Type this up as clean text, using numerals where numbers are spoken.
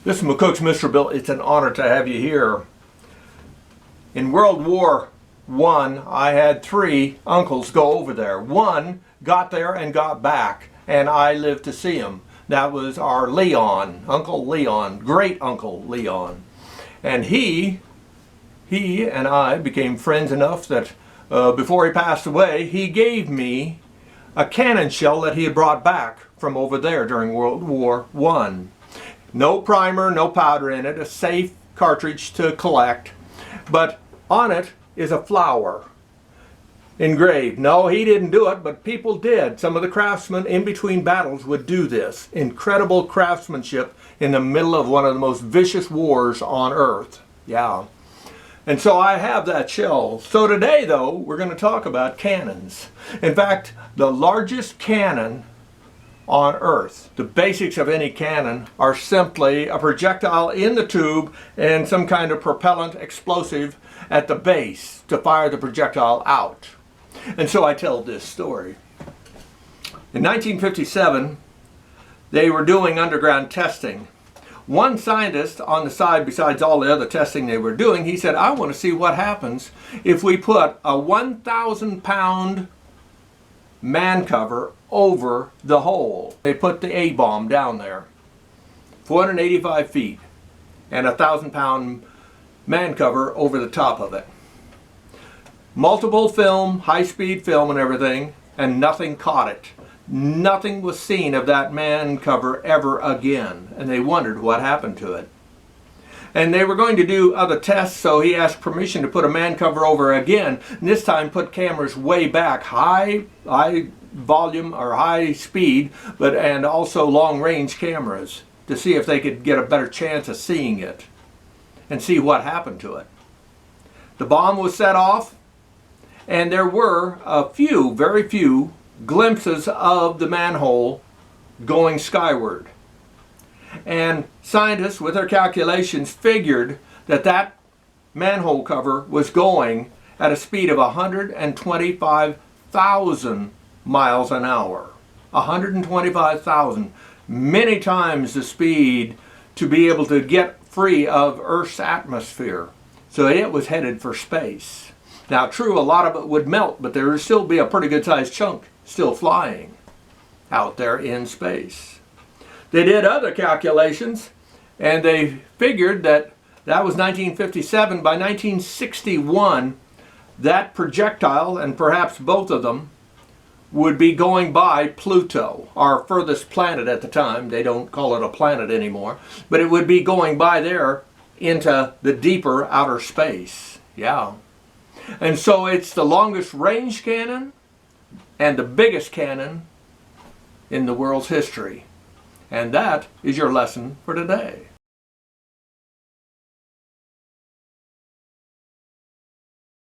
This is McCook's Mr. Bill. It's an honor to have you here. In World War I had 3 uncles go over there. One got there and got back, and I lived to see him. That was our Leon, Uncle Leon, great Uncle Leon. And he and I became friends enough that before he passed away, he gave me a cannon shell that he had brought back from over there during World War I. No primer, no powder in it, a safe cartridge to collect, but on it is a flower engraved. No, he didn't do it, but people did. Some of the craftsmen in between battles would do this. Incredible craftsmanship in the middle of one of the most vicious wars on earth. Yeah. And so I have that shell. So today, though, we're going to talk about cannons. In fact, the largest cannon on earth, the basics of any cannon, are simply a projectile in the tube and some kind of propellant explosive at the base to fire the projectile out. And so I tell this story. In 1957, they were doing underground testing. One scientist on the side, besides all the other testing they were doing, he said, I want to see what happens if we put a 1,000-pound man cover over the hole. They put the A-bomb down there, 485 feet, and a 1,000-pound man cover over the top of it. Multiple film, high-speed film and everything, and nothing caught it. Nothing was seen of that man cover ever again, and they wondered what happened to it. And they were going to do other tests, so he asked permission to put a man cover over again, and this time put cameras way back, high volume or high speed, and also long range cameras to see if they could get a better chance of seeing it and see what happened to it. The bomb was set off, and there were a few, very few, glimpses of the manhole going skyward. And scientists, with their calculations, figured that that manhole cover was going at a speed of 125,000 miles an hour. 125,000. Many times the speed to be able to get free of Earth's atmosphere. So it was headed for space. Now, true, a lot of it would melt, but there would still be a pretty good sized chunk still flying out there in space. They did other calculations, and they figured that was 1957. By 1961, that projectile, and perhaps both of them, would be going by Pluto, our furthest planet at the time. They don't call it a planet anymore, but it would be going by there into the deeper outer space. Yeah. And so it's the longest range cannon and the biggest cannon in the world's history. And that is your lesson for today.